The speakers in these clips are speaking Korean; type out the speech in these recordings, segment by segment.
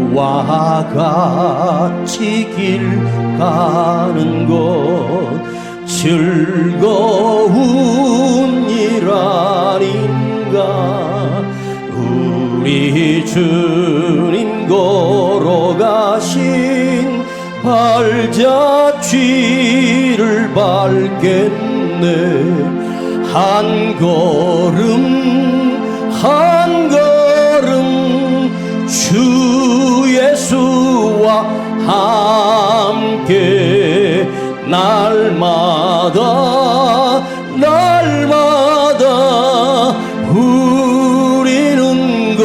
예수와 같이 길 가는 것 즐거운 일 아닌가. 우리 주님 걸어가신 발자취를 밟겠네. 한 걸음 한 걸음 주 예수와 함께 날마다 날마다 우리는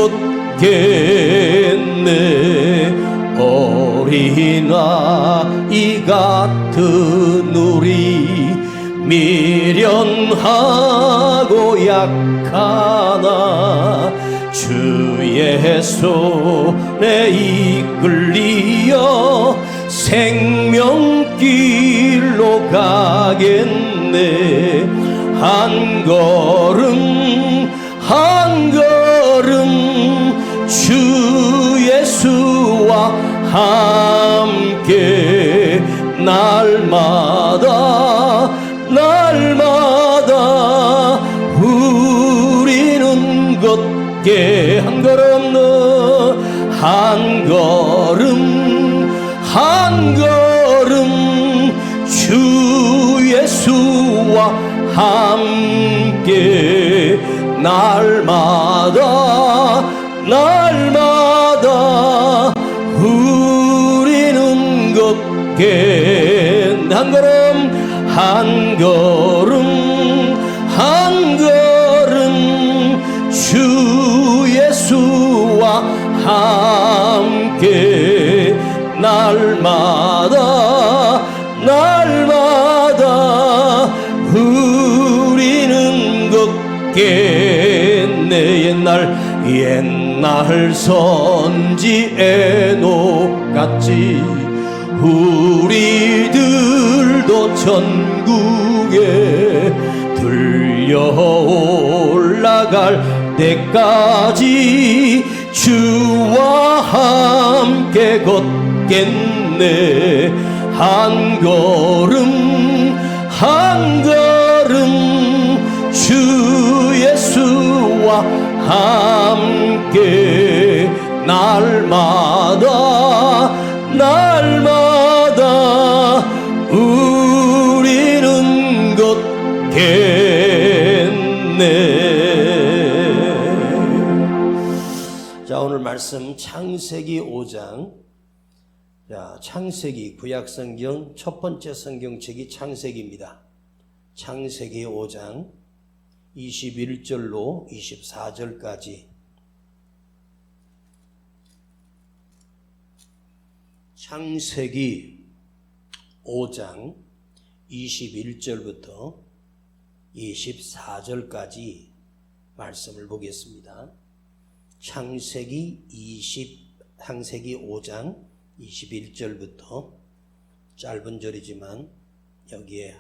걷겠네. 어린아이 같은 우리 미련하고 약하나 주의 손에 이끌리어 생명길로 가겠네. 한 걸음 한 걸음 주 예수와 함께 날마다 날마다 우리는 걷게. 한 걸음 한 걸음 한 걸음 주 예수와 함께 날마다 날마다 우리는 걷게. 한 걸음 한 걸음 한 걸음 주 예수와 함께 날마다 날마다 우리는 걷겠네. 옛날 선지 에녹같이 우리들도 천국에 들려 올라갈 때까지 주와 함께 걷겠네. 한 걸음 한 걸음 주 예수와 함께 날마다 날마다 우리는 걷겠네. 자, 오늘 말씀 창세기 5장. 자, 창세기 구약성경 첫 번째 성경책이 창세기입니다. 창세기 5장 21절로 24절까지. 창세기 5장 21절부터 24절까지 말씀을 보겠습니다. 창세기 5장 21절부터 짧은 절이지만 여기에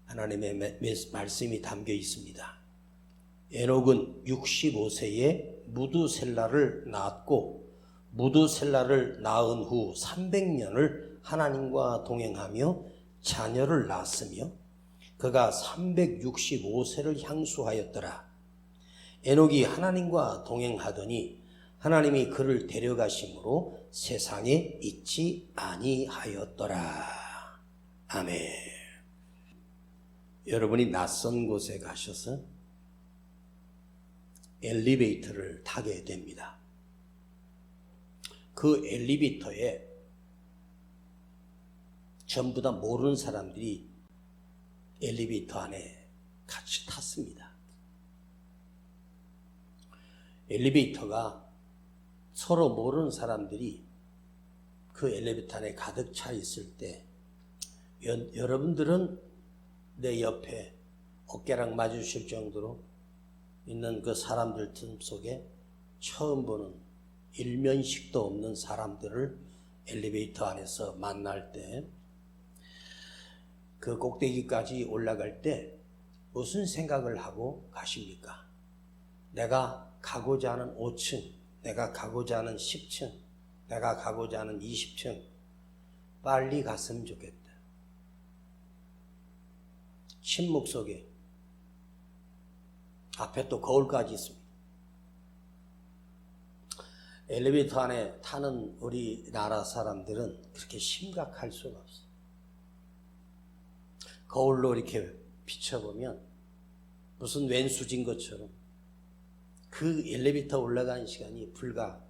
하나님의 말씀이 담겨 있습니다. 에녹은 65세에 무두셀라를 낳았고 무두셀라를 낳은 후 300년을 하나님과 동행하며 자녀를 낳았으며 그가 365세를 향수하였더라. 에녹이 하나님과 동행하더니 하나님이 그를 데려가심으로 세상에 있지 아니하였더라. 아멘. 여러분이 낯선 곳에 가셔서 엘리베이터를 타게 됩니다. 그 엘리베이터에 전부 다 모르는 사람들이 엘리베이터 안에 같이 탔습니다. 엘리베이터가 서로 모르는 사람들이 그 엘리베이터 안에 가득 차 있을 때 여러분들은 내 옆에 어깨랑 마주칠 정도로 있는 그 사람들 틈 속에 처음 보는 일면식도 없는 사람들을 엘리베이터 안에서 만날 때 그 꼭대기까지 올라갈 때 무슨 생각을 하고 가십니까? 내가 가고자 하는 5층, 내가 가고자 하는 10층, 내가 가고자 하는 20층 빨리 갔으면 좋겠다. 침묵 속에 앞에 또 거울까지 있습니다. 엘리베이터 안에 타는 우리나라 사람들은 그렇게 심각할 수가 없어요. 거울로 이렇게 비춰보면 무슨 왼수진 것처럼 그 엘리베이터 올라가는 시간이 불과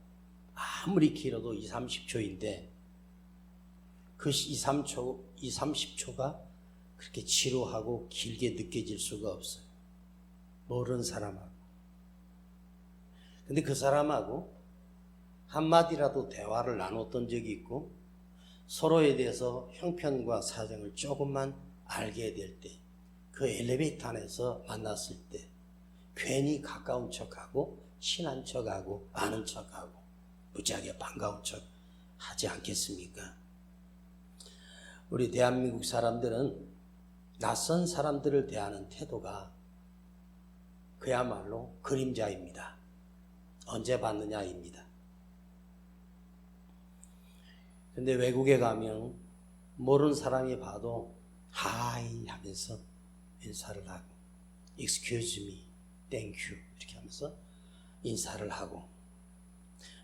아무리 길어도 2, 30초인데 그 2, 30초가 그렇게 지루하고 길게 느껴질 수가 없어요. 모르는 사람하고. 근데 그 사람하고 한마디라도 대화를 나눴던 적이 있고 서로에 대해서 형편과 사정을 조금만 알게 될 때, 그 엘리베이터 안에서 만났을 때 괜히 가까운 척하고 친한 척하고 아는 척하고 무지하게 반가운 척 하지 않겠습니까? 우리 대한민국 사람들은 낯선 사람들을 대하는 태도가 그야말로 그림자입니다. 언제 봤느냐입니다. 근데 외국에 가면 모르는 사람이 봐도 하이 하면서 인사를 하고 excuse me, thank you 이렇게 하면서 인사를 하고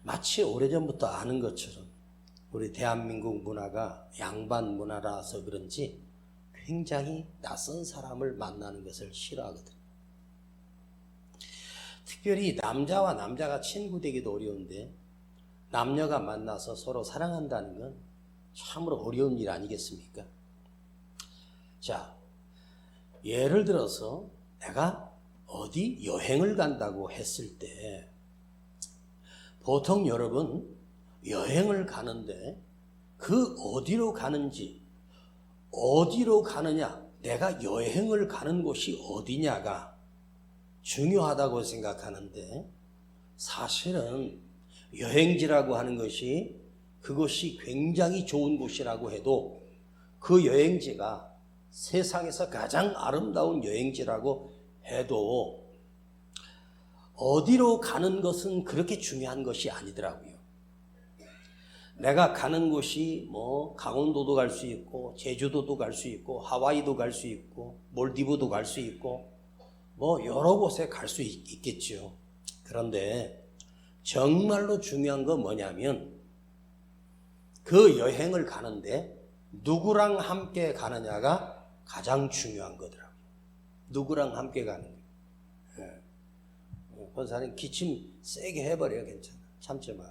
마치 오래전부터 아는 것처럼 우리 대한민국 문화가 양반 문화라서 그런지 굉장히 낯선 사람을 만나는 것을 싫어하거든요. 특별히 남자와 남자가 친구 되기도 어려운데 남녀가 만나서 서로 사랑한다는 건 참으로 어려운 일 아니겠습니까? 자, 예를 들어서 내가 어디 여행을 간다고 했을 때 보통 여러분 여행을 가는데 그 어디로 가는지 어디로 가느냐 내가 여행을 가는 곳이 어디냐가 중요하다고 생각하는데 사실은 여행지라고 하는 것이 그것이 굉장히 좋은 곳이라고 해도 그 여행지가 세상에서 가장 아름다운 여행지라고 해도 어디로 가는 것은 그렇게 중요한 것이 아니더라고요. 내가 가는 곳이 뭐 강원도도 갈 수 있고 제주도도 갈 수 있고 하와이도 갈 수 있고 몰디브도 갈 수 있고 뭐 여러 곳에 갈 수 있겠죠. 그런데 정말로 중요한 건 뭐냐면 그 여행을 가는데 누구랑 함께 가느냐가 가장 중요한 거더라고요. 누구랑 함께 가는 거예요. 권사님 기침 세게 해버려요. 괜찮아. 참지 마.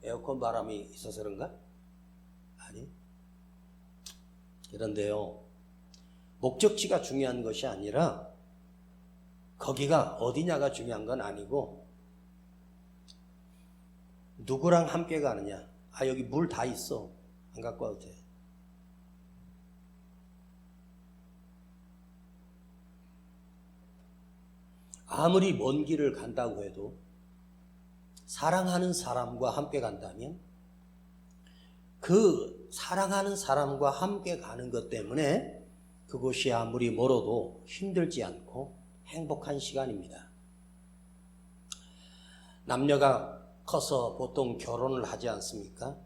에어컨 바람이 있어서 그런가? 아니. 그런데요. 목적지가 중요한 것이 아니라 거기가 어디냐가 중요한 건 아니고 누구랑 함께 가느냐. 아 여기 물 다 있어. 안 갖고 와도 돼. 아무리 먼 길을 간다고 해도 사랑하는 사람과 함께 간다면 그 사랑하는 사람과 함께 가는 것 때문에 그곳이 아무리 멀어도 힘들지 않고 행복한 시간입니다. 남녀가 커서 보통 결혼을 하지 않습니까?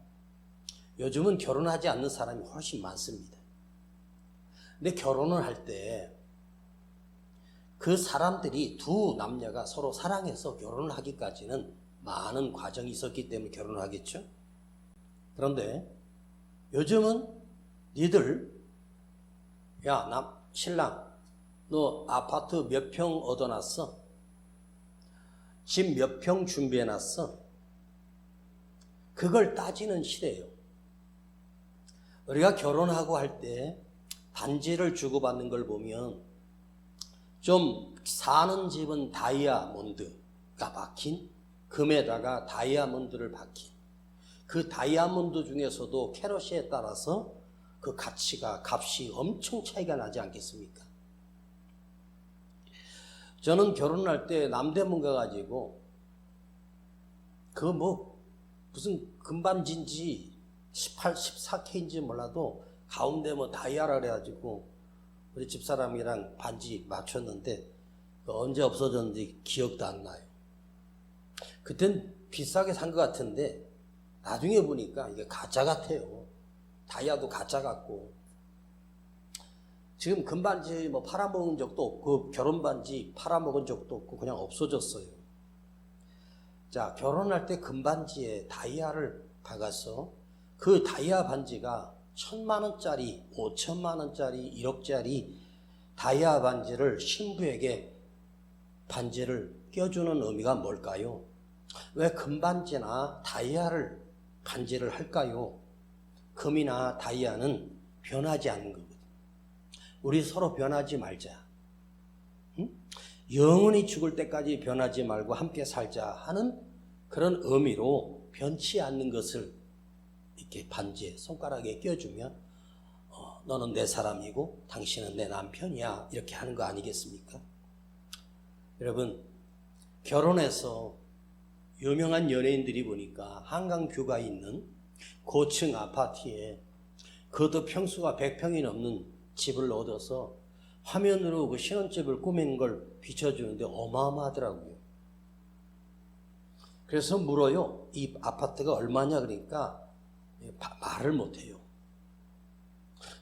요즘은 결혼하지 않는 사람이 훨씬 많습니다. 근데 결혼을 할 때 그 사람들이 두 남녀가 서로 사랑해서 결혼을 하기까지는 많은 과정이 있었기 때문에 결혼을 하겠죠. 그런데 요즘은 니들 야 신랑 너 아파트 몇 평 얻어놨어? 집 몇 평 준비해놨어? 그걸 따지는 시대예요. 우리가 결혼하고 할 때 반지를 주고받는 걸 보면 좀 사는 집은 다이아몬드가 박힌 금에다가 다이아몬드를 박힌 그 다이아몬드 중에서도 캐럿에 따라서 그 값이 엄청 차이가 나지 않겠습니까? 저는 결혼할 때 남대문 가가지고 그 뭐 무슨 금반지인지 18, 14K인지 몰라도 가운데 뭐 다이아라 그래가지고 우리 집사람이랑 반지 맞췄는데 언제 없어졌는지 기억도 안 나요. 그땐 비싸게 산 것 같은데 나중에 보니까 이게 가짜 같아요. 다이아도 가짜 같고. 지금 금반지 뭐 팔아먹은 적도 없고 결혼반지 팔아먹은 적도 없고 그냥 없어졌어요. 자, 결혼할 때 금반지에 다이아를 박아서 그 다이아 반지가 1,000만 원짜리, 5천만 원짜리, 1억짜리 다이아 반지를 신부에게 반지를 껴주는 의미가 뭘까요? 왜 금반지나 다이아를 반지를 할까요? 금이나 다이아는 변하지 않는 거거든. 우리 서로 변하지 말자. 응? 영원히 죽을 때까지 변하지 말고 함께 살자 하는 그런 의미로 변치 않는 것을 이렇게 반지에 손가락에 껴주면 너는 내 사람이고 당신은 내 남편이야 이렇게 하는 거 아니겠습니까? 여러분, 결혼해서 유명한 연예인들이 보니까 한강뷰가 있는 고층 아파트에 그것도 평수가 100평이 넘는 집을 얻어서 화면으로 그 신혼집을 꾸민 걸 비춰주는데 어마어마하더라고요. 그래서 물어요. 이 아파트가 얼마냐 그러니까 말을 못해요.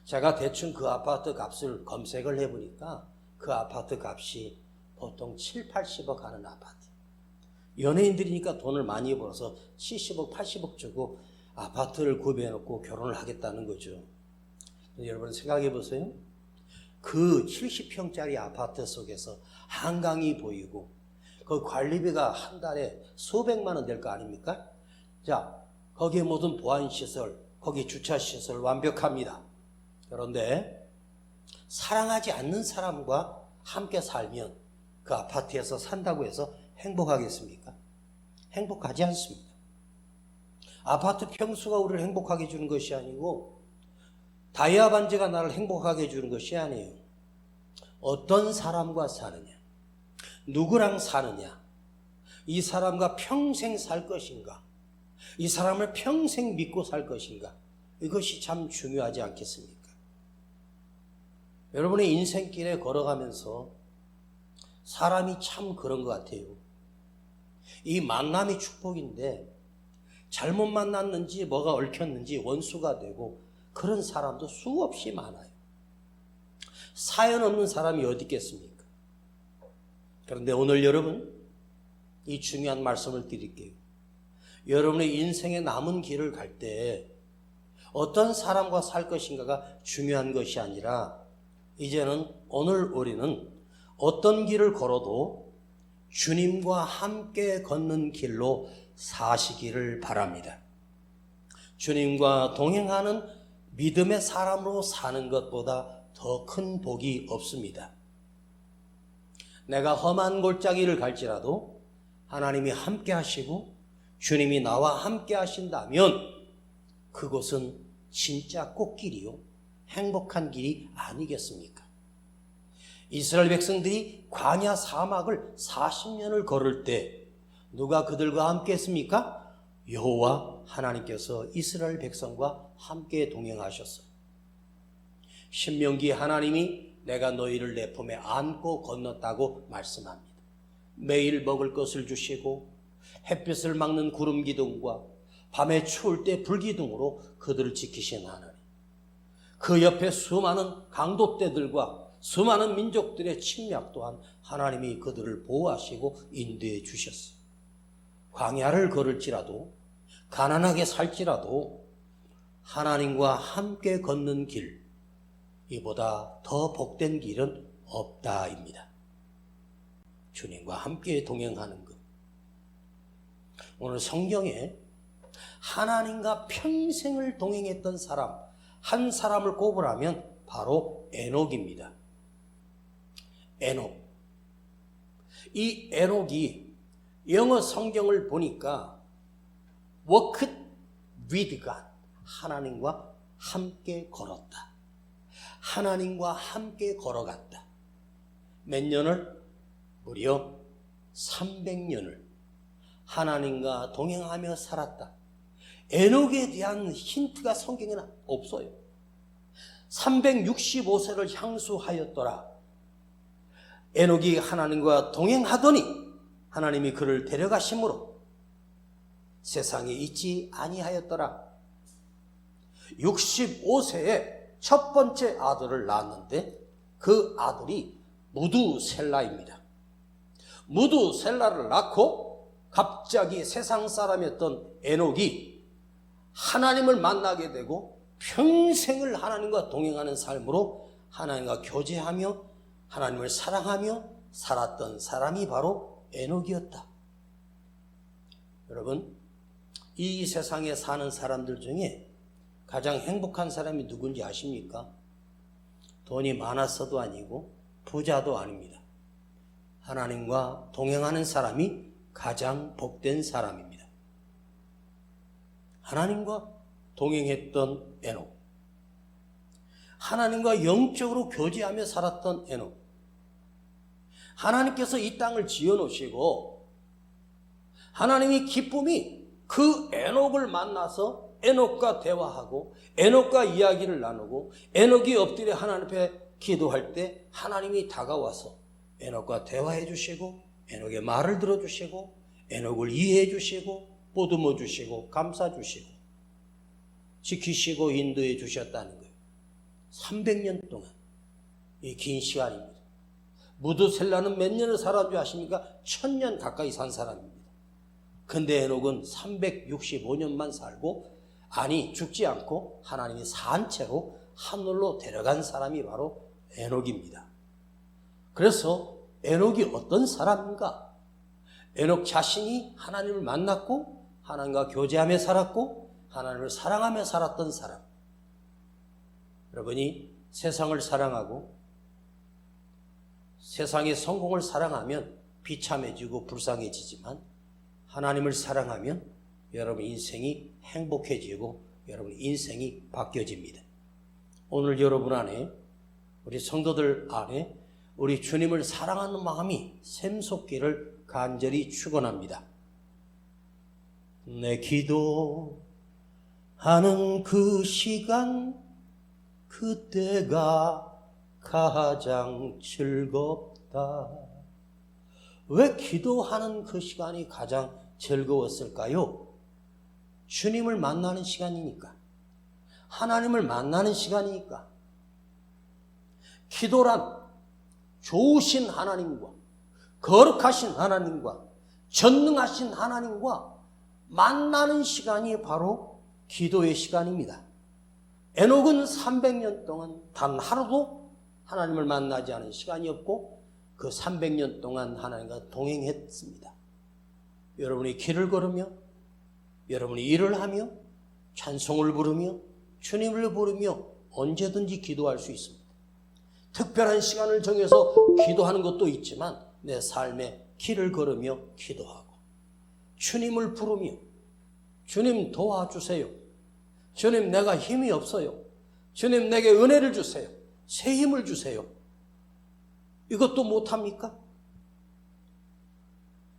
제가 대충 그 아파트 값을 검색을 해보니까 그 아파트 값이 보통 7, 80억 하는 아파트. 연예인들이니까 돈을 많이 벌어서 70억, 80억 주고 아파트를 구비해놓고 결혼을 하겠다는 거죠. 여러분 생각해 보세요. 그 70평짜리 아파트 속에서 한강이 보이고 그 관리비가 한 달에 수백만 원 될 거 아닙니까? 자, 거기에 모든 보안시설, 거기 주차시설 완벽합니다. 그런데 사랑하지 않는 사람과 함께 살면 그 아파트에서 산다고 해서 행복하겠습니까? 행복하지 않습니다. 아파트 평수가 우리를 행복하게 해주는 것이 아니고 다이아 반지가 나를 행복하게 해주는 것이 아니에요. 어떤 사람과 사느냐, 누구랑 사느냐, 이 사람과 평생 살 것인가, 이 사람을 평생 믿고 살 것인가, 이것이 참 중요하지 않겠습니까? 여러분의 인생길에 걸어가면서 사람이 참 그런 것 같아요. 이 만남이 축복인데 잘못 만났는지 뭐가 얽혔는지 원수가 되고 그런 사람도 수없이 많아요. 사연 없는 사람이 어디 있겠습니까? 그런데 오늘 여러분, 이 중요한 말씀을 드릴게요. 여러분의 인생의 남은 길을 갈 때 어떤 사람과 살 것인가가 중요한 것이 아니라 이제는 오늘 우리는 어떤 길을 걸어도 주님과 함께 걷는 길로 사시기를 바랍니다. 주님과 동행하는 믿음의 사람으로 사는 것보다 더 큰 복이 없습니다. 내가 험한 골짜기를 갈지라도 하나님이 함께 하시고 주님이 나와 함께 하신다면 그곳은 진짜 꽃길이요, 행복한 길이 아니겠습니까? 이스라엘 백성들이 광야 사막을 40년을 걸을 때 누가 그들과 함께 했습니까? 여호와 하나님께서 이스라엘 백성과 함께 동행하셨어요. 신명기에 하나님이 내가 너희를 내 품에 안고 건넜다고 말씀합니다. 매일 먹을 것을 주시고 햇빛을 막는 구름 기둥과 밤에 추울 때 불기둥으로 그들을 지키신 하나님. 그 옆에 수많은 강도떼들과 수많은 민족들의 침략 또한 하나님이 그들을 보호하시고 인도해 주셨어요. 광야를 걸을지라도 가난하게 살지라도 하나님과 함께 걷는 길, 이보다 더 복된 길은 없다입니다. 주님과 함께 동행하는 것. 오늘 성경에 하나님과 평생을 동행했던 사람, 한 사람을 꼽으라면 바로 에녹입니다. 에녹. 이 에녹이 영어 성경을 보니까 walked with God, 하나님과 함께 걸었다. 하나님과 함께 걸어갔다. 몇 년을? 무려 300년을 하나님과 동행하며 살았다. 에녹에 대한 힌트가 성경에는 없어요. 365세를 향수하였더라. 에녹이 하나님과 동행하더니 하나님이 그를 데려가심으로 세상에 있지 아니하였더라. 65세에 첫 번째 아들을 낳았는데 그 아들이 무두셀라입니다. 무두셀라를 낳고 갑자기 세상 사람이었던 에녹이 하나님을 만나게 되고 평생을 하나님과 동행하는 삶으로 하나님과 교제하며 하나님을 사랑하며 살았던 사람이 바로 에녹이었다. 여러분, 이 세상에 사는 사람들 중에 가장 행복한 사람이 누군지 아십니까? 돈이 많았어도 아니고 부자도 아닙니다. 하나님과 동행하는 사람이 가장 복된 사람입니다. 하나님과 동행했던 에녹, 하나님과 영적으로 교제하며 살았던 에녹, 하나님께서 이 땅을 지어놓으시고 하나님이 기쁨이 그 에녹을 만나서 에녹과 대화하고 에녹과 이야기를 나누고 에녹이 엎드려 하나님 앞에 기도할 때 하나님이 다가와서 에녹과 대화해 주시고 에녹의 말을 들어주시고 에녹을 이해해 주시고 보듬어 주시고 감싸 주시고 지키시고 인도해 주셨다는 거예요. 300년 동안 이 긴 시간입니다. 무두셀라는 몇 년을 살았는 줄 아십니까? 1000년 가까이 산 사람입니다. 근데 에녹은 365년만 살고 죽지 않고 하나님이 산 채로 하늘로 데려간 사람이 바로 에녹입니다. 그래서 에녹이 어떤 사람인가? 에녹 자신이 하나님을 만났고 하나님과 교제하며 살았고 하나님을 사랑하며 살았던 사람. 여러분이 세상을 사랑하고 세상의 성공을 사랑하면 비참해지고 불쌍해지지만 하나님을 사랑하면 여러분 인생이 행복해지고 여러분 인생이 바뀌어집니다. 오늘 여러분 안에 우리 성도들 안에 우리 주님을 사랑하는 마음이 샘솟기를 간절히 축원합니다. 내 기도하는 그 시간 그때가 가장 즐겁다. 왜 기도하는 그 시간이 가장 즐거웠을까요? 주님을 만나는 시간이니까, 하나님을 만나는 시간이니까. 기도란 좋으신 하나님과 거룩하신 하나님과 전능하신 하나님과 만나는 시간이 바로 기도의 시간입니다. 에녹은 300년 동안 단 하루도 하나님을 만나지 않은 시간이 없고 그 300년 동안 하나님과 동행했습니다. 여러분이 길을 걸으며 여러분이 일을 하며 찬송을 부르며 주님을 부르며 언제든지 기도할 수 있습니다. 특별한 시간을 정해서 기도하는 것도 있지만 내 삶에 길을 걸으며 기도하고 주님을 부르며 주님 도와주세요. 주님 내가 힘이 없어요. 주님 내게 은혜를 주세요. 새 힘을 주세요. 이것도 못합니까?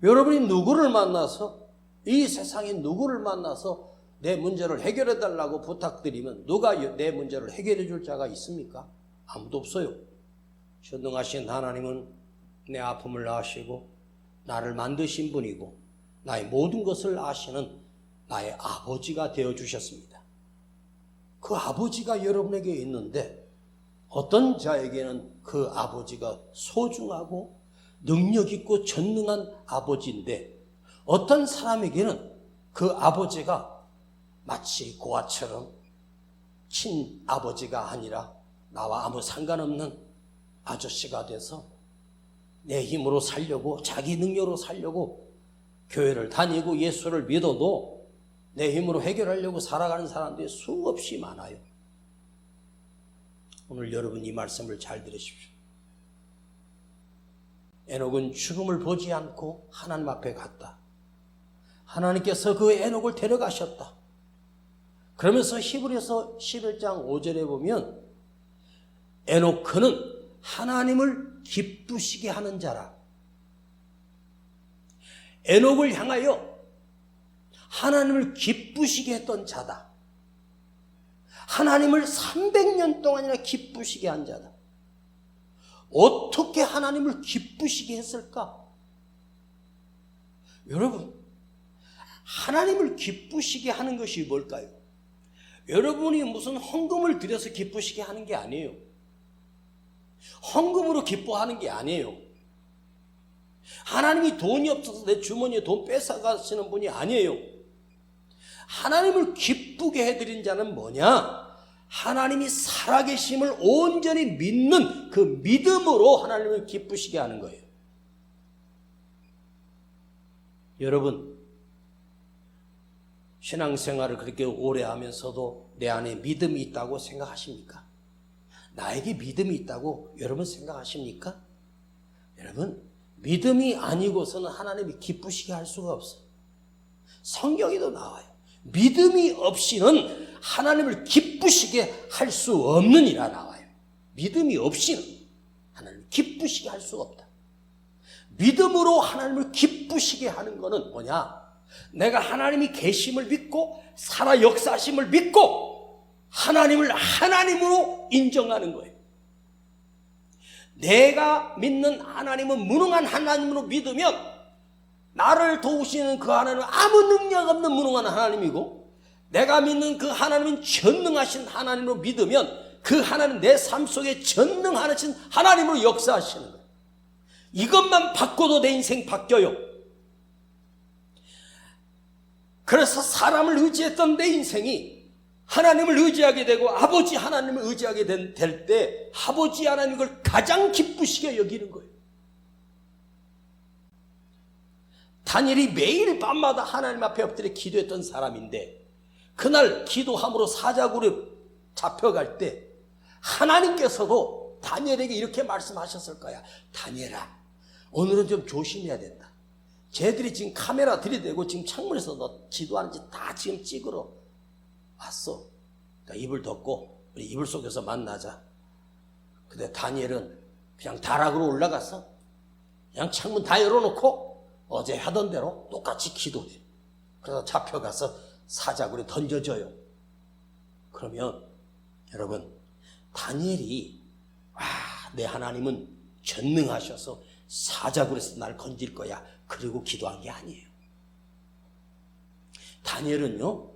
여러분이 누구를 만나서 이 세상에 누구를 만나서 내 문제를 해결해 달라고 부탁드리면 누가 내 문제를 해결해 줄 자가 있습니까? 아무도 없어요. 전능하신 하나님은 내 아픔을 아시고 나를 만드신 분이고 나의 모든 것을 아시는 나의 아버지가 되어주셨습니다. 그 아버지가 여러분에게 있는데 어떤 자에게는 그 아버지가 소중하고 능력있고 전능한 아버지인데 어떤 사람에게는 그 아버지가 마치 고아처럼 친아버지가 아니라 나와 아무 상관없는 아저씨가 돼서 내 힘으로 살려고 자기 능력으로 살려고 교회를 다니고 예수를 믿어도 내 힘으로 해결하려고 살아가는 사람들이 수없이 많아요. 오늘 여러분 이 말씀을 잘 들으십시오. 에녹은 죽음을 보지 않고 하나님 앞에 갔다. 하나님께서 그 에녹을 데려가셨다. 그러면서 히브리서 11장 5절에 보면 에녹 그는 하나님을 기쁘시게 하는 자라. 에녹을 향하여 하나님을 기쁘시게 했던 자다. 하나님을 300년 동안이나 기쁘시게 한 자다. 어떻게 하나님을 기쁘시게 했을까? 여러분, 하나님을 기쁘시게 하는 것이 뭘까요? 여러분이 무슨 헌금을 드려서 기쁘시게 하는 게 아니에요. 헌금으로 기뻐하는 게 아니에요. 하나님이 돈이 없어서 내 주머니에 돈 뺏어가시는 분이 아니에요. 하나님을 기쁘게 해드린 자는 뭐냐? 하나님이 살아계심을 온전히 믿는 그 믿음으로 하나님을 기쁘시게 하는 거예요. 여러분, 신앙생활을 그렇게 오래 하면서도 내 안에 믿음이 있다고 생각하십니까? 나에게 믿음이 있다고 여러분 생각하십니까? 여러분, 믿음이 아니고서는 하나님이 기쁘시게 할 수가 없어요. 성경에도 나와요. 믿음이 없이는 하나님을 기쁘시게 할 수 없느니라 나와요. 믿음이 없이는 하나님을 기쁘시게 할 수가 없다. 믿음으로 하나님을 기쁘시게 하는 것은 뭐냐? 내가 하나님이 계심을 믿고 살아 역사하심을 믿고 하나님을 하나님으로 인정하는 거예요. 내가 믿는 하나님은 무능한 하나님으로 믿으면 나를 도우시는 그 하나님은 아무 능력 없는 무능한 하나님이고, 내가 믿는 그 하나님은 전능하신 하나님으로 믿으면 그 하나님은 내 삶 속에 전능하신 하나님으로 역사하시는 거예요. 이것만 바꿔도 내 인생 바뀌어요. 그래서 사람을 의지했던 내 인생이 하나님을 의지하게 되고 아버지 하나님을 의지하게 될 때 아버지 하나님을 가장 기쁘시게 여기는 거예요. 다니엘이 매일 밤마다 하나님 앞에 엎드려 기도했던 사람인데, 그날 기도함으로 사자굴에 잡혀갈 때 하나님께서도 다니엘에게 이렇게 말씀하셨을 거야. 다니엘아, 오늘은 좀 조심해야 된다. 쟤들이 지금 카메라 들이대고 지금 창문에서 너 기도하는지 다 지금 찍으러 왔어. 그러니까 입을 덮고 우리 이불 속에서 만나자. 근데 다니엘은 그냥 다락으로 올라가서 그냥 창문 다 열어놓고 어제 하던 대로 똑같이 기도해. 그래서 잡혀가서 사자굴에 던져져요. 그러면 여러분, 다니엘이 내 하나님은 전능하셔서 사자굴에서 날 건질 거야, 그리고 기도한 게 아니에요. 다니엘은요,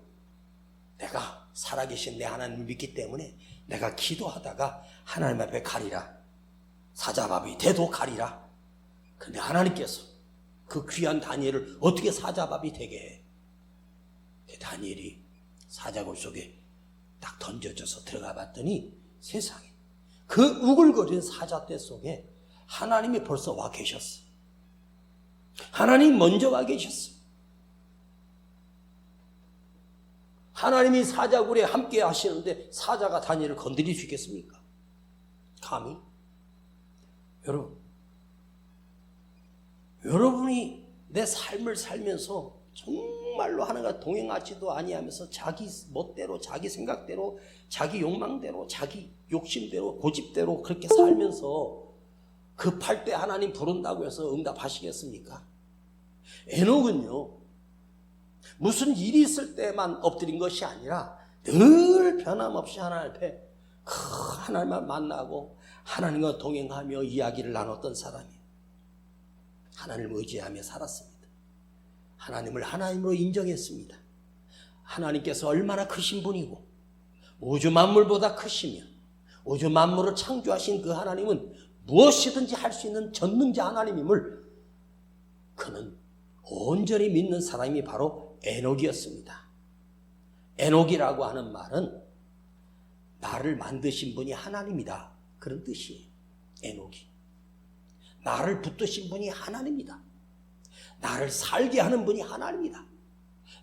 내가 살아계신 내 하나님을 믿기 때문에 내가 기도하다가 하나님 앞에 가리라, 사자밥이 돼도 가리라. 근데 하나님께서 그 귀한 다니엘을 어떻게 사자밥이 되게 해? 다니엘이 사자굴 속에 딱 던져져서 들어가 봤더니 세상에 그 우글거리는 사자떼 속에 하나님이 벌써 와 계셨어. 하나님 먼저 와 계셨어. 하나님이 사자굴에 함께 하시는데 사자가 다니엘을 건드릴 수 있겠습니까? 감히? 여러분이 내 삶을 살면서 정말로 하나님과 동행하지도 아니하면서 자기 멋대로, 자기 생각대로, 자기 욕망대로, 자기 욕심대로, 고집대로 그렇게 살면서 급할 때 하나님 부른다고 해서 응답하시겠습니까? 에녹은요, 무슨 일이 있을 때만 엎드린 것이 아니라 늘 변함없이 하나님 앞에 하나님만 만나고 하나님과 동행하며 이야기를 나눴던 사람이에요. 하나님을 의지하며 살았습니다. 하나님을 하나님으로 인정했습니다. 하나님께서 얼마나 크신 분이고 우주 만물보다 크시며 우주 만물을 창조하신 그 하나님은 무엇이든지 할 수 있는 전능자 하나님임을 그는 온전히 믿는 사람이 바로 에녹이었습니다. 에녹이라고 하는 말은 나를 만드신 분이 하나님이다, 그런 뜻이에요. 에녹이 나를 붙드신 분이 하나님이다. 나를 살게 하는 분이 하나님이다.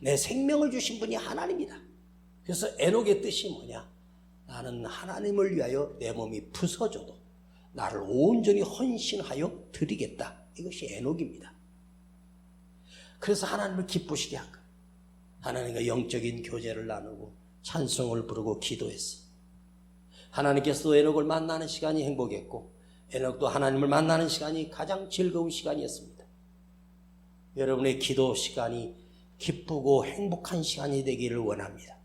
내 생명을 주신 분이 하나님이다. 그래서 에녹의 뜻이 뭐냐? 나는 하나님을 위하여 내 몸이 부서져도 나를 온전히 헌신하여 드리겠다. 이것이 에녹입니다. 그래서 하나님을 기쁘시게 한 거예요. 하나님과 영적인 교제를 나누고 찬송을 부르고 기도했어. 하나님께서도 에녹을 만나는 시간이 행복했고 에녹도 하나님을 만나는 시간이 가장 즐거운 시간이었습니다. 여러분의 기도 시간이 기쁘고 행복한 시간이 되기를 원합니다.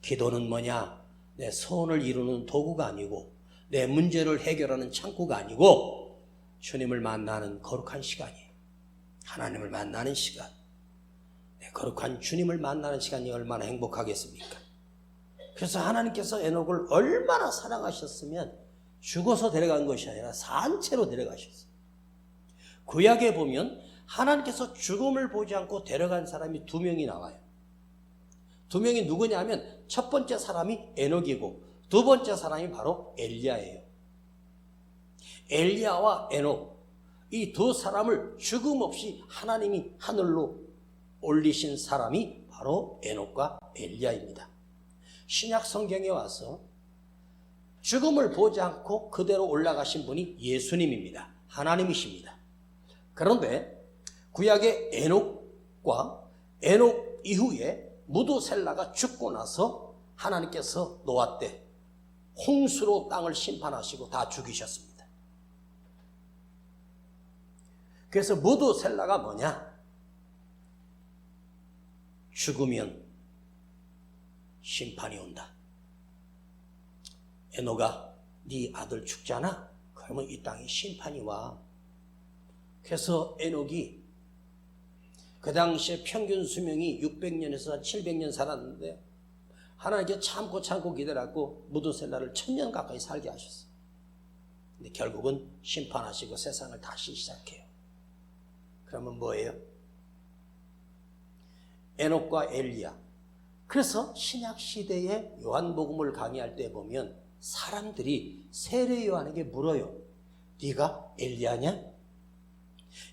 기도는 뭐냐? 내 소원을 이루는 도구가 아니고 내 문제를 해결하는 창구가 아니고 주님을 만나는 거룩한 시간이에요. 하나님을 만나는 시간. 거룩한 주님을 만나는 시간이 얼마나 행복하겠습니까? 그래서 하나님께서 에녹을 얼마나 사랑하셨으면 죽어서 데려간 것이 아니라 산 채로 데려가셨어요. 구약에 보면 하나님께서 죽음을 보지 않고 데려간 사람이 2명이 나와요. 2명이 누구냐면 첫 번째 사람이 에녹이고 두 번째 사람이 바로 엘리야예요. 엘리야와 에녹, 이 두 사람을 죽음 없이 하나님이 하늘로 올리신 사람이 바로 에녹과 엘리야입니다. 신약 성경에 와서 죽음을 보지 않고 그대로 올라가신 분이 예수님입니다. 하나님이십니다. 그런데 구약의 에녹과 에녹 이후에 무두셀라가 죽고 나서 하나님께서 노아 때 홍수로 땅을 심판하시고 다 죽이셨습니다. 그래서 무두셀라가 뭐냐? 죽으면 심판이 온다. 에녹아, 네 아들 죽잖아? 그러면 이 땅에 심판이 와. 그래서 에녹이 그 당시에 평균 수명이 600년에서 700년 살았는데 하나님께 참고 기다렸고 무두셀라를 1000년 가까이 살게 하셨어요. 근데 결국은 심판하시고 세상을 다시 시작해요. 그러면 뭐예요? 에녹과 엘리야. 그래서 신약 시대에 요한복음을 강의할 때 보면 사람들이 세례 요한에게 물어요. 네가 엘리야냐?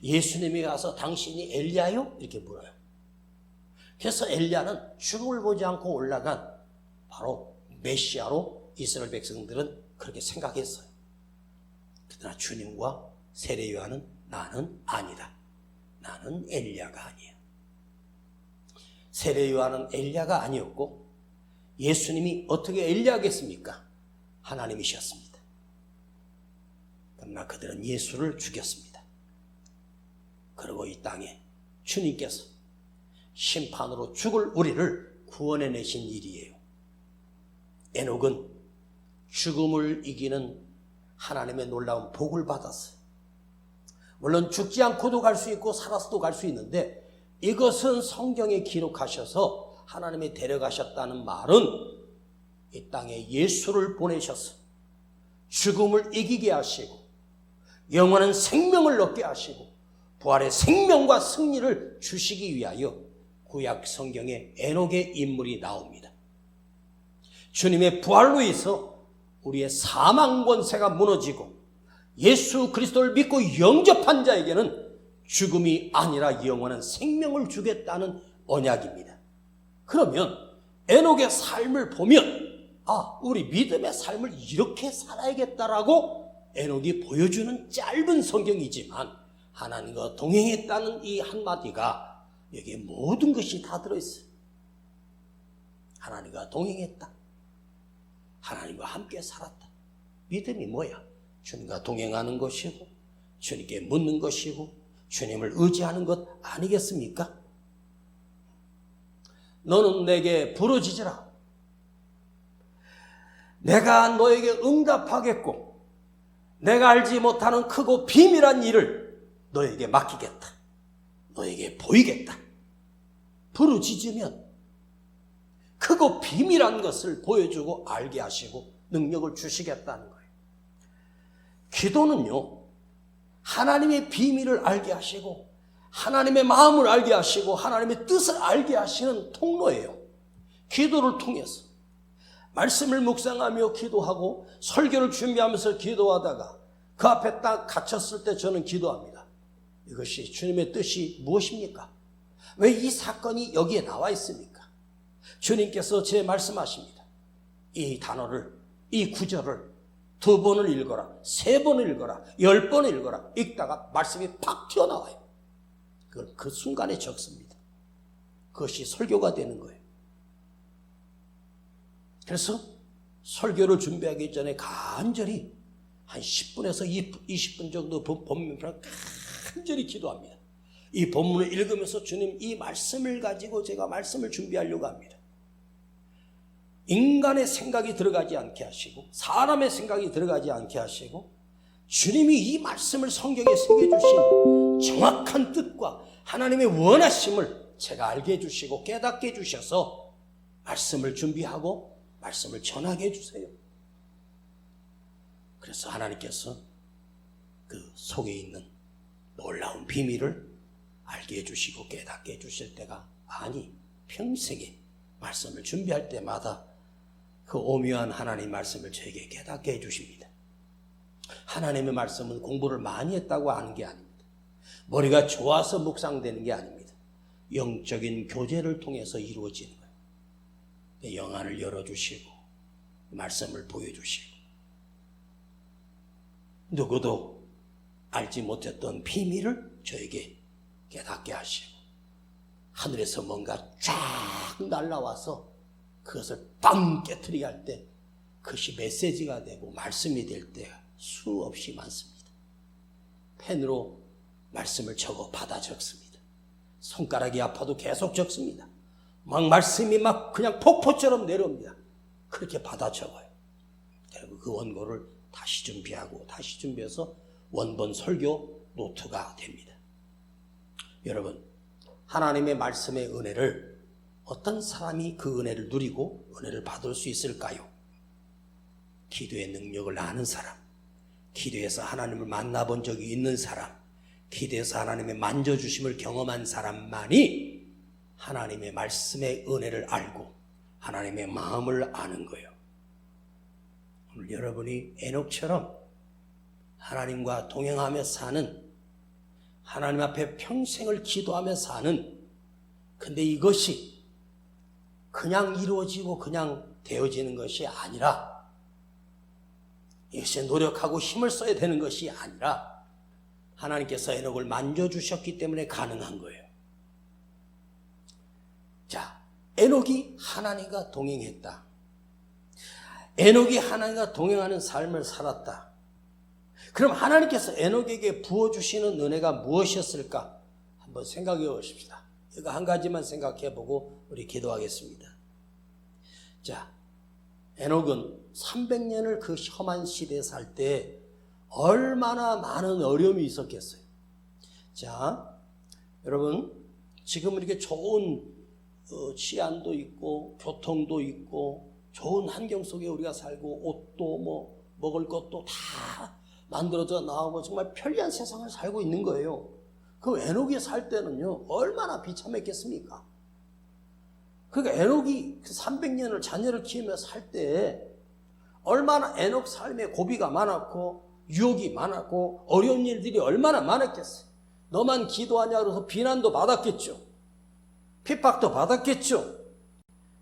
예수님이 와서 당신이 엘리야요? 이렇게 물어요. 그래서 엘리야는 죽음을 보지 않고 올라간 바로 메시아로 이스라엘 백성들은 그렇게 생각했어요. 그러나 주님과 세례 요한은 나는 아니다. 나는 엘리야가 아니야. 세례 요한은 엘리야가 아니었고 예수님이 어떻게 엘리야겠습니까? 하나님이셨습니다. 그러나 그들은 예수를 죽였습니다. 그리고 이 땅에 주님께서 심판으로 죽을 우리를 구원해내신 일이에요. 에녹은 죽음을 이기는 하나님의 놀라운 복을 받았어요. 물론 죽지 않고도 갈 수 있고 살아서도 갈 수 있는데 이것은 성경에 기록하셔서 하나님이 데려가셨다는 말은 이 땅에 예수를 보내셔서 죽음을 이기게 하시고 영원한 생명을 얻게 하시고 부활의 생명과 승리를 주시기 위하여 구약 성경에 에녹의 인물이 나옵니다. 주님의 부활로 인해서 우리의 사망 권세가 무너지고 예수 그리스도를 믿고 영접한 자에게는 죽음이 아니라 영원한 생명을 주겠다는 언약입니다. 그러면 에녹의 삶을 보면 우리 믿음의 삶을 이렇게 살아야겠다라고 에녹이 보여주는 짧은 성경이지만 하나님과 동행했다는 이 한마디가 여기에 모든 것이 다 들어있어요. 하나님과 동행했다. 하나님과 함께 살았다. 믿음이 뭐야? 주님과 동행하는 것이고 주님께 묻는 것이고 주님을 의지하는 것 아니겠습니까? 너는 내게 부르짖으라. 내가 너에게 응답하겠고 내가 알지 못하는 크고 비밀한 일을 너에게 맡기겠다. 너에게 보이겠다. 부르짖으면 크고 비밀한 것을 보여주고 알게 하시고 능력을 주시겠다는 거예요. 기도는요, 하나님의 비밀을 알게 하시고 하나님의 마음을 알게 하시고 하나님의 뜻을 알게 하시는 통로예요. 기도를 통해서 말씀을 묵상하며 기도하고 설교를 준비하면서 기도하다가 그 앞에 딱 갇혔을 때 저는 기도합니다. 이것이 주님의 뜻이 무엇입니까? 왜 이 사건이 여기에 나와 있습니까? 주님께서 제 말씀하십니다. 이 단어를, 이 구절을 2번을 읽어라, 3번을 읽어라, 10번을 읽어라. 읽다가 말씀이 팍 튀어나와요. 그걸 그 순간에 적습니다. 그것이 설교가 되는 거예요. 그래서 설교를 준비하기 전에 간절히 한 10분에서 20분 정도 본문을 간절히 기도합니다. 이 본문을 읽으면서 주님 이 말씀을 가지고 제가 말씀을 준비하려고 합니다. 인간의 생각이 들어가지 않게 하시고 사람의 생각이 들어가지 않게 하시고 주님이 이 말씀을 성경에 새겨주신 정확한 뜻과 하나님의 원하심을 제가 알게 해주시고 깨닫게 해주셔서 말씀을 준비하고 말씀을 전하게 해주세요. 그래서 하나님께서 그 속에 있는 놀라운 비밀을 알게 해주시고 깨닫게 해주실 때가 많이 평생에 말씀을 준비할 때마다 그 오묘한 하나님 말씀을 저에게 깨닫게 해주십니다. 하나님의 말씀은 공부를 많이 했다고 하는 게 아닙니다. 머리가 좋아서 묵상되는 게 아닙니다. 영적인 교제를 통해서 이루어지는 거예요. 내 영안을 열어주시고 말씀을 보여주시고 누구도 알지 못했던 비밀을 저에게 깨닫게 하시고 하늘에서 뭔가 쫙 날라와서 그것을 빵 깨트리게 할 때 그것이 메시지가 되고 말씀이 될 때가 수없이 많습니다. 펜으로 말씀을 적어 받아 적습니다. 손가락이 아파도 계속 적습니다. 막 말씀이 막 그냥 폭포처럼 내려옵니다. 그렇게 받아 적어요. 그리고 그 원고를 다시 준비하고 다시 준비해서 원본 설교 노트가 됩니다. 여러분, 하나님의 말씀의 은혜를 어떤 사람이 그 은혜를 누리고 은혜를 받을 수 있을까요? 기도의 능력을 아는 사람, 기도에서 하나님을 만나본 적이 있는 사람, 기도에서 하나님의 만져주심을 경험한 사람만이 하나님의 말씀의 은혜를 알고 하나님의 마음을 아는 거예요. 오늘 여러분이 에녹처럼 하나님과 동행하며 사는, 하나님 앞에 평생을 기도하며 사는, 근데 이것이 그냥 이루어지고 그냥 되어지는 것이 아니라, 이것이 노력하고 힘을 써야 되는 것이 아니라 하나님께서 에녹을 만져주셨기 때문에 가능한 거예요. 자, 에녹이 하나님과 동행했다. 에녹이 하나님과 동행하는 삶을 살았다. 그럼 하나님께서 에녹에게 부어주시는 은혜가 무엇이었을까? 한번 생각해 보십시다. 이거 한 가지만 생각해 보고 우리 기도하겠습니다. 자, 에녹은 300년을 그 험한 시대에 살 때 얼마나 많은 어려움이 있었겠어요. 자, 여러분, 지금 이렇게 좋은 치안도 있고 교통도 있고 좋은 환경 속에 우리가 살고 옷도 뭐 먹을 것도 다 만들어져 나오고 정말 편리한 세상을 살고 있는 거예요. 그 에녹이 살 때는요, 얼마나 비참했겠습니까? 그러니까 에녹이 그 300년을 자녀를 키우며 살 때 얼마나 에녹 삶에 고비가 많았고 유혹이 많았고 어려운 일들이 얼마나 많았겠어요. 너만 기도하냐 그래서 비난도 받았겠죠. 핍박도 받았겠죠.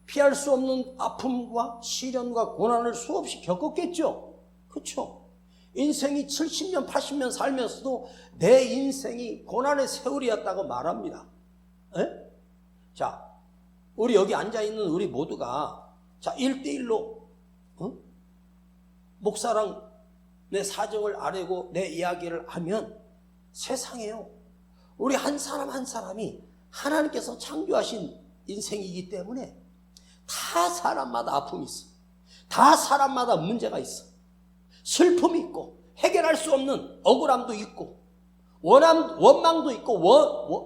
피할 수 없는 아픔과 시련과 고난을 수없이 겪었겠죠. 그렇죠? 인생이 70년 80년 살면서도 내 인생이 고난의 세월이었다고 말합니다. 에? 자, 우리 여기 앉아있는 우리 모두가 자 1대1로 목사랑 내 사정을 아뢰고 내 이야기를 하면 세상에요, 우리 한 사람 한 사람이 하나님께서 창조하신 인생이기 때문에 다 사람마다 아픔이 있어. 다 사람마다 문제가 있어. 슬픔이 있고 해결할 수 없는 억울함도 있고 원망도 있고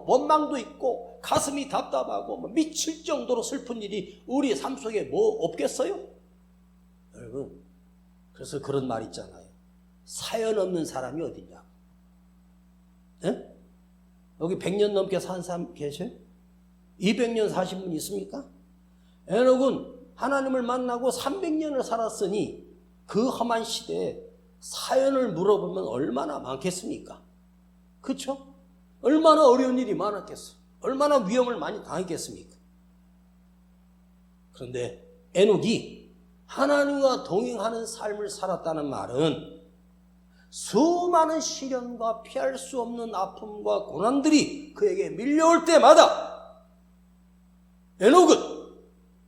원망도 있고 가슴이 답답하고 미칠 정도로 슬픈 일이 우리의 삶 속에 뭐 없겠어요? 여러분, 그래서 그런 말 있잖아요. 사연 없는 사람이 어디냐? 에? 여기 100년 넘게 산 사람 계셔요? 200년 사신 분 있습니까? 에녹은 하나님을 만나고 300년을 살았으니 그 험한 시대에 사연을 물어보면 얼마나 많겠습니까? 그렇죠? 얼마나 어려운 일이 많았겠어요? 얼마나 위험을 많이 당했겠습니까? 그런데 에녹이 하나님과 동행하는 삶을 살았다는 말은 수많은 시련과 피할 수 없는 아픔과 고난들이 그에게 밀려올 때마다 에녹은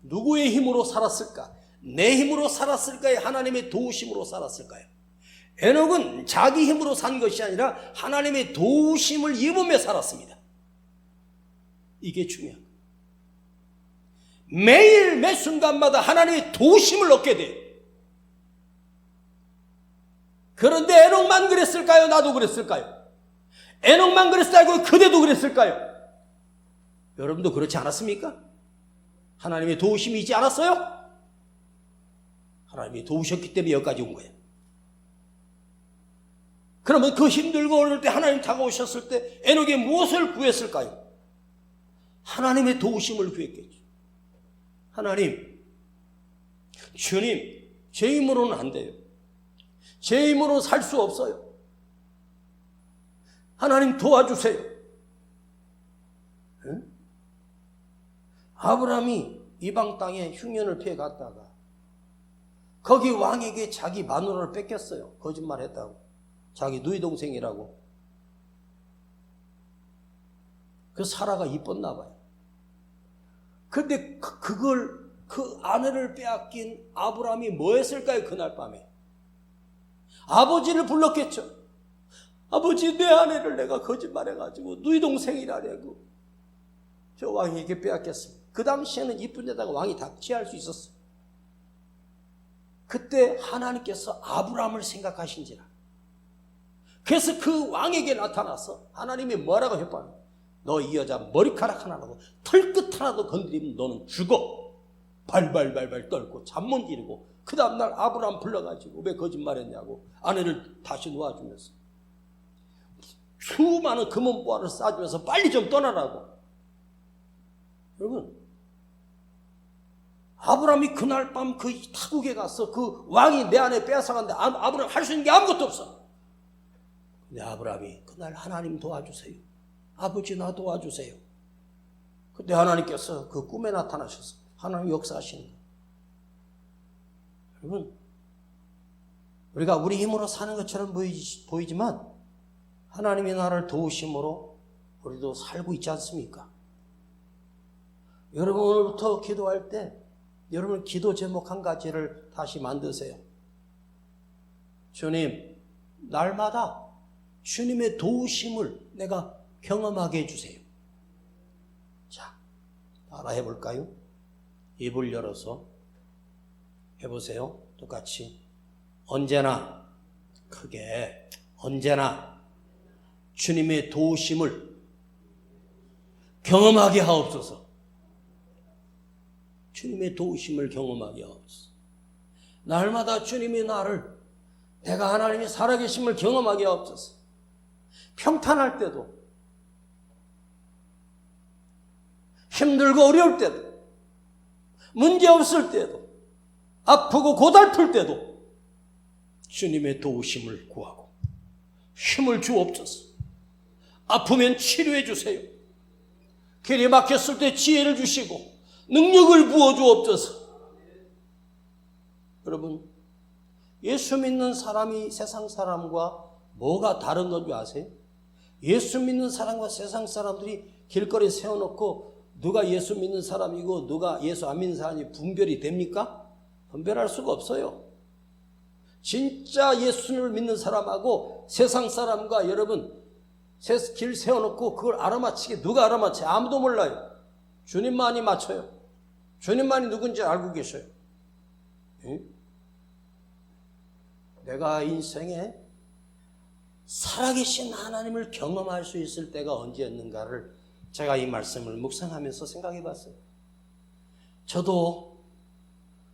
누구의 힘으로 살았을까? 내 힘으로 살았을까요? 하나님의 도우심으로 살았을까요? 에녹은 자기 힘으로 산 것이 아니라 하나님의 도우심을 입으며 살았습니다. 이게 중요한 거예요. 매일 매 순간마다 하나님의 도우심을 얻게 돼요. 그런데 에녹만 그랬을까요? 나도 그랬을까요? 에녹만 그랬을까요? 그대도 그랬을까요? 여러분도 그렇지 않았습니까? 하나님의 도우심이 있지 않았어요? 하나님이 도우셨기 때문에 여기까지 온 거예요. 그러면 그 힘들고 어려울 때 하나님 다가오셨을 때 에녹이 무엇을 구했을까요? 하나님의 도우심을 구했겠죠. 하나님, 주님, 제 힘으로는 안 돼요. 제 힘으로 살 수 없어요. 하나님 도와주세요. 응? 아브라함이 이방 땅에 흉년을 피해 갔다가 거기 왕에게 자기 마누라를 뺏겼어요. 거짓말했다고. 자기 누이 동생이라고. 그 사라가 이뻤나 봐요. 근데 그 아내를 빼앗긴 아브라함이 뭐 했을까요? 그날 밤에 아버지를 불렀겠죠. 아버지, 내 아내를 내가 거짓말해가지고 누이 동생이라고 저 왕에게 빼앗겼습니다. 그 당시에는 이쁜 데다가 왕이 다 취할 수 있었어요. 그때 하나님께서 아브라함을 생각하신지라. 그래서 그 왕에게 나타나서 하나님이 뭐라고 했어요? 너 이 여자 머리카락 하나라도 털끝 하나도 건드리면 너는 죽어. 발발발발 떨고 잠 못 이루고 그 다음날 아브라함 불러가지고 왜 거짓말했냐고 아내를 다시 놓아주면서 수많은 금은보화를 쏴주면서 빨리 좀 떠나라고. 여러분, 아브라함이 그날 밤 그 타국에 가서 그 왕이 내 아내 빼앗아갔는데 아브라함 할 수 있는 게 아무것도 없어. 근데 아브라함이 그날 하나님 도와주세요. 아버지 나 도와주세요. 그때 하나님께서 그 꿈에 나타나셔서 하나님 역사하시는 거예요. 여러분, 우리가 우리 힘으로 사는 것처럼 보이지만 하나님이 나를 도우심으로 우리도 살고 있지 않습니까? 여러분, 오늘부터 기도할 때 여러분 기도 제목 한 가지를 다시 만드세요. 주님, 날마다 주님의 도우심을 내가 경험하게 해주세요. 자, 따라 해볼까요? 입을 열어서 해보세요. 똑같이. 언제나, 크게, 언제나 주님의 도우심을 경험하게 하옵소서. 주님의 도우심을 경험하게 하옵소서. 날마다 주님이 나를, 내가 하나님의 살아계심을 경험하게 하옵소서. 평탄할 때도, 힘들고 어려울 때도, 문제 없을 때도, 아프고 고달플 때도 주님의 도우심을 구하고 힘을 주옵소서. 아프면 치료해 주세요. 길이 막혔을 때 지혜를 주시고 능력을 부어 주옵소서. 여러분, 예수 믿는 사람이 세상 사람과 뭐가 다른 건 줄 아세요? 예수 믿는 사람과 세상 사람들이 길거리에 세워놓고 누가 예수 믿는 사람이고 누가 예수 안 믿는 사람이 분별이 됩니까? 분별할 수가 없어요. 진짜 예수를 믿는 사람하고 세상 사람과 여러분 길 세워놓고 그걸 알아맞히게 누가 알아맞혀요? 아무도 몰라요. 주님만이 맞춰요. 주님만이 누군지 알고 계셔요. 응? 내가 인생에 살아계신 하나님을 경험할 수 있을 때가 언제였는가를 제가 이 말씀을 묵상하면서 생각해 봤어요. 저도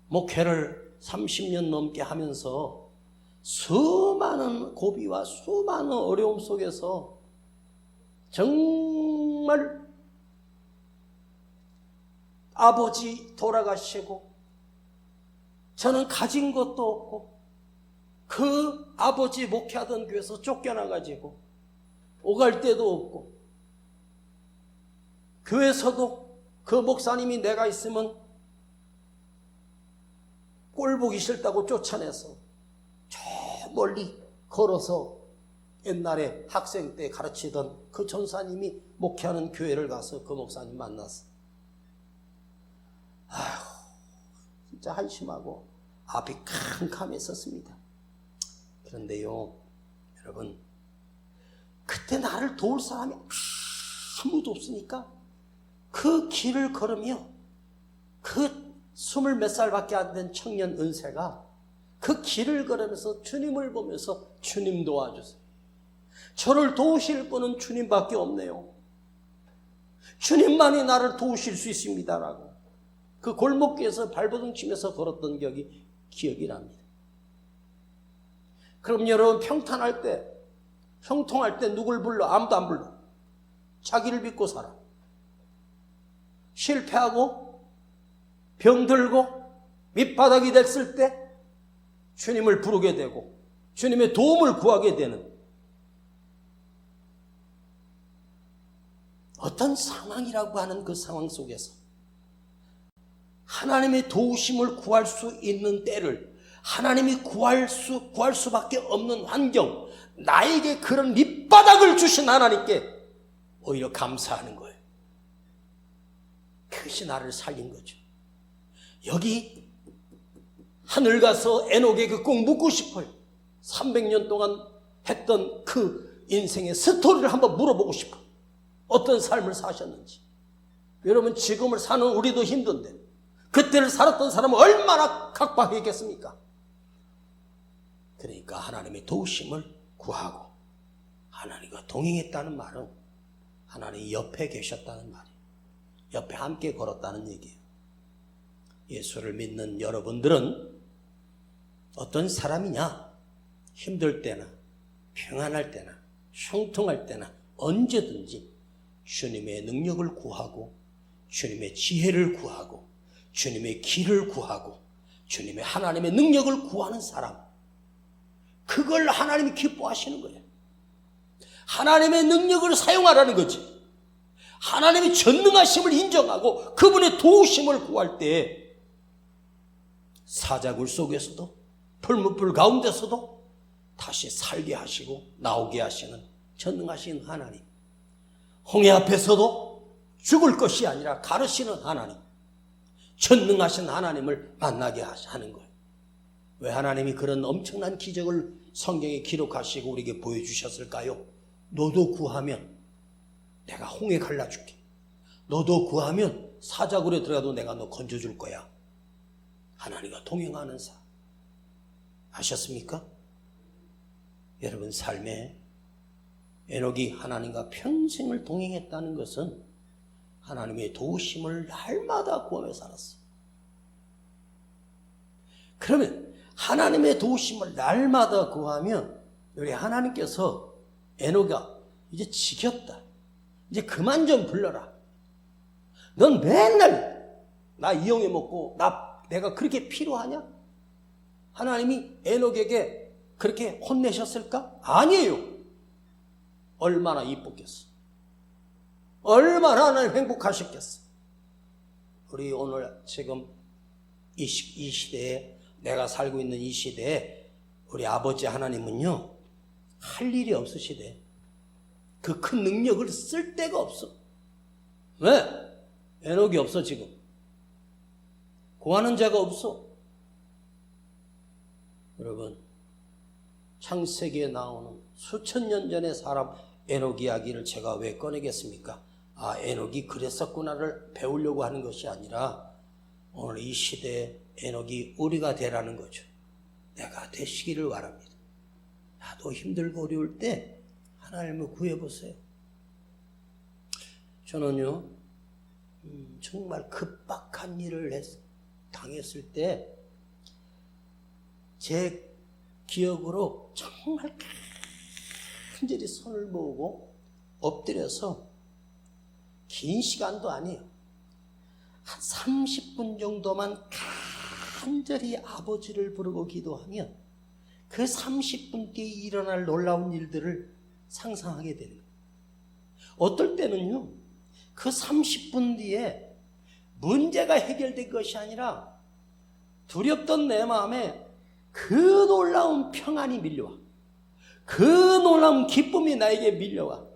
목회를 30년 넘게 하면서 수많은 고비와 수많은 어려움 속에서 정말 아버지 돌아가시고 저는 가진 것도 없고 그 아버지 목회하던 교회에서 쫓겨나가지고 오갈 데도 없고 교회에서도 그 목사님이 내가 있으면 꼴 보기 싫다고 쫓아내서 저 멀리 걸어서 옛날에 학생 때 가르치던 그 전사님이 목회하는 교회를 가서 그 목사님 만났어. 아휴, 진짜 한심하고 앞이 캄캄했었습니다. 그런데요, 여러분, 그때 나를 도울 사람이 아무도 없으니까 그 길을 걸으며 그 20몇 살밖에 안 된 청년 은세가 그 길을 걸으면서 주님을 보면서 주님 도와주세요. 저를 도우실 분은 주님밖에 없네요. 주님만이 나를 도우실 수 있습니다라고 그 골목길에서 발버둥 치면서 걸었던 기억이 납니다. 그럼 여러분 평탄할 때, 형통할 때 누굴 불러? 아무도 안 불러. 자기를 믿고 살아. 실패하고 병들고 밑바닥이 됐을 때 주님을 부르게 되고 주님의 도움을 구하게 되는 어떤 상황이라고 하는 그 상황 속에서 하나님의 도우심을 구할 수 있는 때를 하나님이 구할 수밖에 없는 환경, 나에게 그런 밑바닥을 주신 하나님께 오히려 감사하는 거예요. 그것이 나를 살린 거죠. 여기 하늘 가서 에녹에게 꼭 묻고 싶어요. 300년 동안 했던 그 인생의 스토리를 한번 물어보고 싶어요. 어떤 삶을 사셨는지. 여러분 지금을 사는 우리도 힘든데 그때를 살았던 사람은 얼마나 각박했겠습니까? 그러니까 하나님의 도우심을 구하고 하나님과 동행했다는 말은 하나님 옆에 계셨다는 말이에요. 옆에 함께 걸었다는 얘기예요. 예수를 믿는 여러분들은 어떤 사람이냐? 힘들 때나 평안할 때나 형통할 때나 언제든지 주님의 능력을 구하고 주님의 지혜를 구하고 주님의 길을 구하고 주님의 하나님의 능력을 구하는 사람, 그걸 하나님이 기뻐하시는 거예요. 하나님의 능력을 사용하라는 거지. 하나님의 전능하심을 인정하고 그분의 도우심을 구할 때 사자굴 속에서도 풀무불 가운데서도 다시 살게 하시고 나오게 하시는 전능하신 하나님, 홍해 앞에서도 죽을 것이 아니라 가르치는 하나님, 전능하신 하나님을 만나게 하는 거예요. 왜 하나님이 그런 엄청난 기적을 성경에 기록하시고 우리에게 보여주셨을까요? 너도 구하면 내가 홍해 갈라줄게. 너도 구하면 사자굴에 들어가도 내가 너 건져줄 거야. 하나님과 동행하는 사. 아셨습니까? 여러분 삶에 에녹이 하나님과 평생을 동행했다는 것은 하나님의 도우심을 날마다 구하며 살았어요. 그러면 하나님의 도우심을 날마다 구하면 우리 하나님께서 에녹아 이제 지겹다. 이제 그만 좀 불러라. 넌 맨날 나 이용해 먹고 내가 그렇게 필요하냐? 하나님이 에녹에게 그렇게 혼내셨을까? 아니에요. 얼마나 이뻤겠어. 얼마나 하나님 행복하셨겠어. 우리 오늘 지금 이 시대에 내가 살고 있는 이 시대에 우리 아버지 하나님은요 할 일이 없으시대. 그 큰 능력을 쓸 데가 없어. 왜? 에녹이 없어. 지금 구하는 자가 없어. 여러분 창세기에 나오는 수천 년 전의 사람 에녹 이야기를 제가 왜 꺼내겠습니까? 아, 에녹이 그랬었구나를 배우려고 하는 것이 아니라 오늘 이 시대에 에녹이 우리가 되라는 거죠. 내가 되시기를 바랍니다. 나도 힘들고 어려울 때 하나님을 구해보세요. 저는요 정말 급박한 일을 당했을 때 제 기억으로 정말 간절히 손을 모으고 엎드려서 긴 시간도 아니에요. 한 30분 정도만 간절히 아버지를 부르고 기도하면 그 30분 뒤에 일어날 놀라운 일들을 상상하게 되는 거예요. 어떨 때는요, 그 30분 뒤에 문제가 해결된 것이 아니라 두렵던 내 마음에 그 놀라운 평안이 밀려와. 그 놀라운 기쁨이 나에게 밀려와.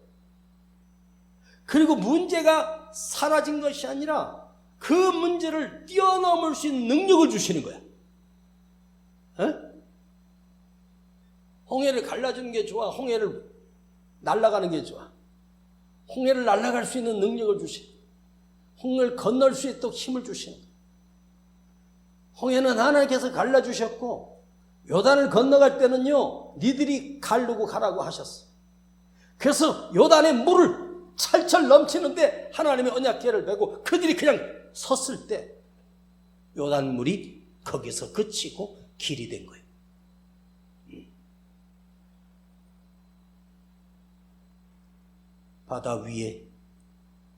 그리고 문제가 사라진 것이 아니라 그 문제를 뛰어넘을 수 있는 능력을 주시는 거야. 에? 홍해를 갈라주는 게 좋아? 홍해를 날아가는 게 좋아? 홍해를 날아갈 수 있는 능력을 주시는 거야. 홍해를 건널 수 있도록 힘을 주시는 거야. 홍해는 하나님께서 갈라주셨고 요단을 건너갈 때는요 니들이 가르고 가라고 하셨어. 그래서 요단의 물을 찰철 넘치는데 하나님의 언약궤를 메고 그들이 그냥 섰을 때 요단물이 거기서 그치고 길이 된 거예요. 바다 위에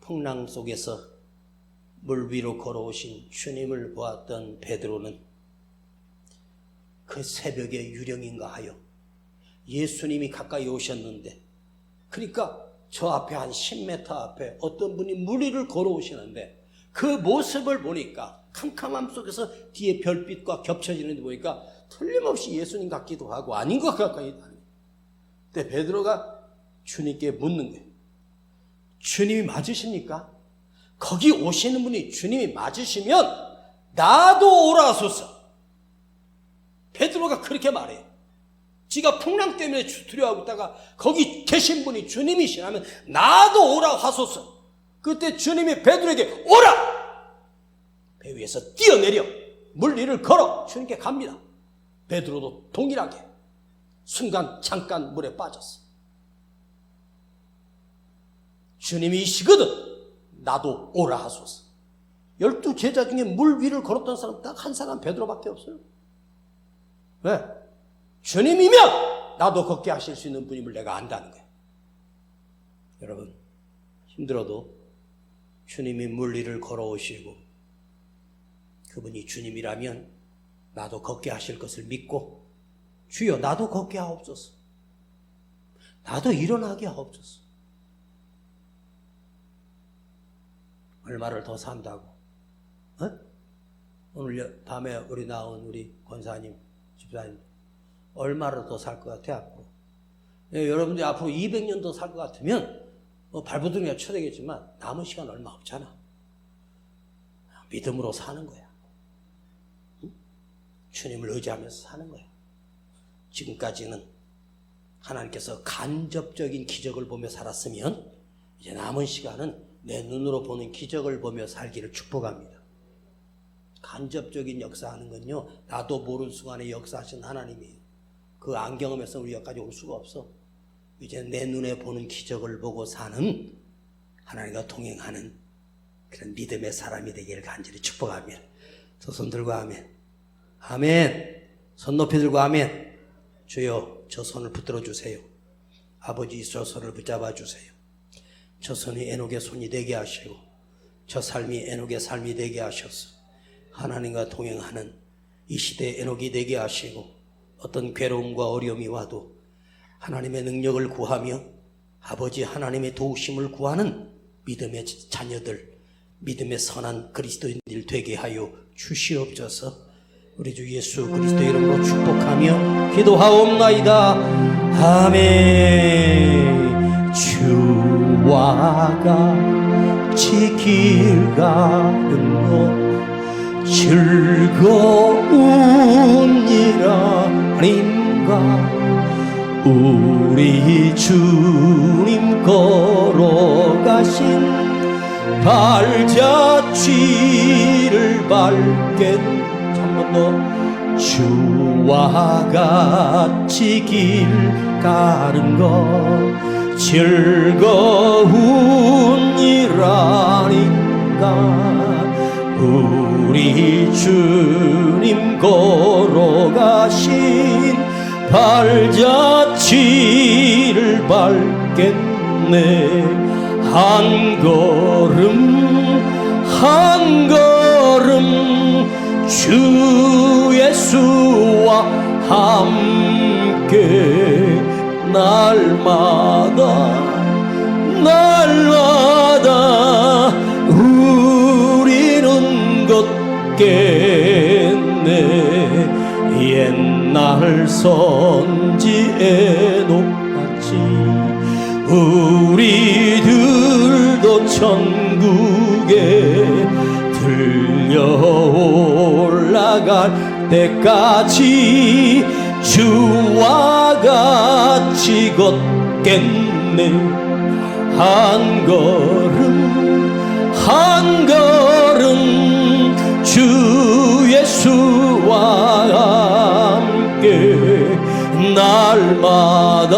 풍랑 속에서 물 위로 걸어오신 주님을 보았던 베드로는 그 새벽에 유령인가 하여 예수님이 가까이 오셨는데, 그러니까 저 앞에 한 10m 앞에 어떤 분이 물 위를 걸어오시는데 그 모습을 보니까 캄캄함 속에서 뒤에 별빛과 겹쳐지는 데 보니까 틀림없이 예수님 같기도 하고 아닌 것 같기도 하고. 근데 베드로가 주님께 묻는 거예요. 주님이 맞으십니까? 거기 오시는 분이 주님이 맞으시면 나도 오라 하소서. 베드로가 그렇게 말해요. 지가 풍랑 때문에 두려워하고 있다가 거기 계신 분이 주님이시라면 나도 오라 하소서. 그때 주님이 베드로에게 오라! 배 위에서 뛰어내려 물 위를 걸어 주님께 갑니다. 베드로도 동일하게 순간 잠깐 물에 빠졌어. 주님이 이시거든 나도 오라 하소서. 12 제자 중에 물 위를 걸었던 사람 딱 한 사람 베드로밖에 없어요. 왜? 주님이면 나도 걷게 하실 수 있는 분임을 내가 안다는 거예요. 여러분, 힘들어도 주님이 물 위를 걸어오시고 그분이 주님이라면 나도 걷게 하실 것을 믿고, 주여 나도 걷게 하옵소서, 나도 일어나게 하옵소서. 얼마를 더 산다고? 오늘 밤에 우리 나온 우리 권사님, 집사님 얼마를 더 살 것 같아 앞으로? 여러분들이 앞으로 200년 더 살 것 같으면 발버둥이가 쳐되겠지만 남은 시간 얼마 없잖아. 믿음으로 사는 거야. 주님을 의지하면서 사는 거야. 지금까지는 하나님께서 간접적인 기적을 보며 살았으면 이제 남은 시간은 내 눈으로 보는 기적을 보며 살기를 축복합니다. 간접적인 역사하는 건요, 나도 모르는 순간에 역사하신 하나님이에요. 그 안경험에서 우리 여기까지 올 수가 없어. 이제 내 눈에 보는 기적을 보고 사는, 하나님과 동행하는 그런 믿음의 사람이 되기를 간절히 축복합니다. 두 손 들고 아멘. 아멘. 손 높이 들고 아멘. 주여 저 손을 붙들어 주세요. 아버지 저 손을 붙잡아 주세요. 저 손이 에녹의 손이 되게 하시고 저 삶이 에녹의 삶이 되게 하셔서 하나님과 동행하는 이 시대의 에녹이 되게 하시고, 어떤 괴로움과 어려움이 와도 하나님의 능력을 구하며 아버지 하나님의 도우심을 구하는 믿음의 자녀들, 믿음의 선한 그리스도인들 되게 하여 주시옵소서. 우리 주 예수 그리스도의 이름으로 축복하며 기도하옵나이다. 아멘. 주와 같이 길 가는 것 즐거운 일 아닌가. 우리 주님 걸어가신 발자취를 밟게 한 번 더. 주와 같이 길 가는 것 즐거운 일 아닌가. 우리 주님 걸어가신 발자취를 밟겠네. 한 걸음 한 걸음 주 예수와 함께 날마다 우리는 걷겠네. 옛날 선지에 녹았지. 우리들도 천국에 들려 올라갈 때까지 주와 같이 걷겠네. 한 걸음 한 걸음 주 예수와 함께 날마다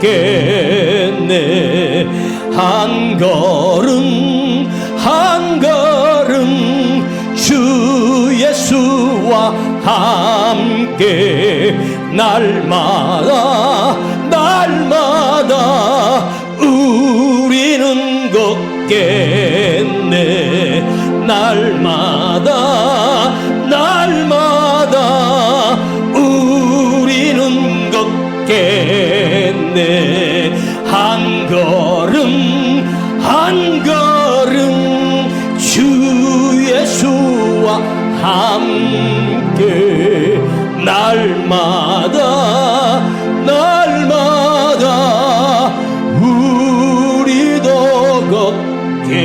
걷겠네. 한 걸음 한 걸음 주 예수와 함께 날마다 날마다 우리는 걷겠네. 날마다 날마다 우리는 걷겠네. 한 걸음 한 걸음 주 예수와 함께 날마다 날마다 우리도 걷겠네.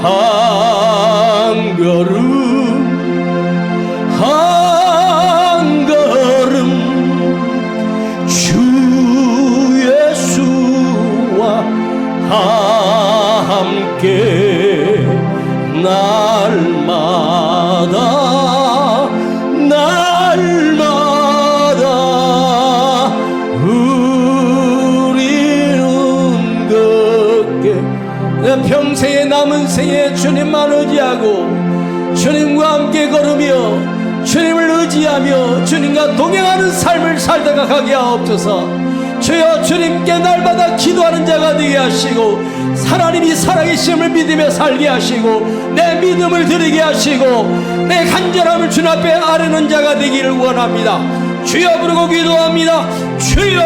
한 걸음 한 걸음 주 예수와 함께 날마다 날마다 우리는 걷게. 내 평생의 남은 생에 주님만 의지하고 주님과 함께 걸으며 주님을 의지하며 주님과 동행하는 삶을 살다가 가게 하옵소서. 주여, 주님께 날마다 기도하는 자가 되게 하시고 하나님이 살아계심을 믿으며 살게 하시고 내 믿음을 드리게 하시고 내 간절함을 주님 앞에 아뢰는 자가 되기를 원합니다. 주여 부르고 기도합니다. 주여.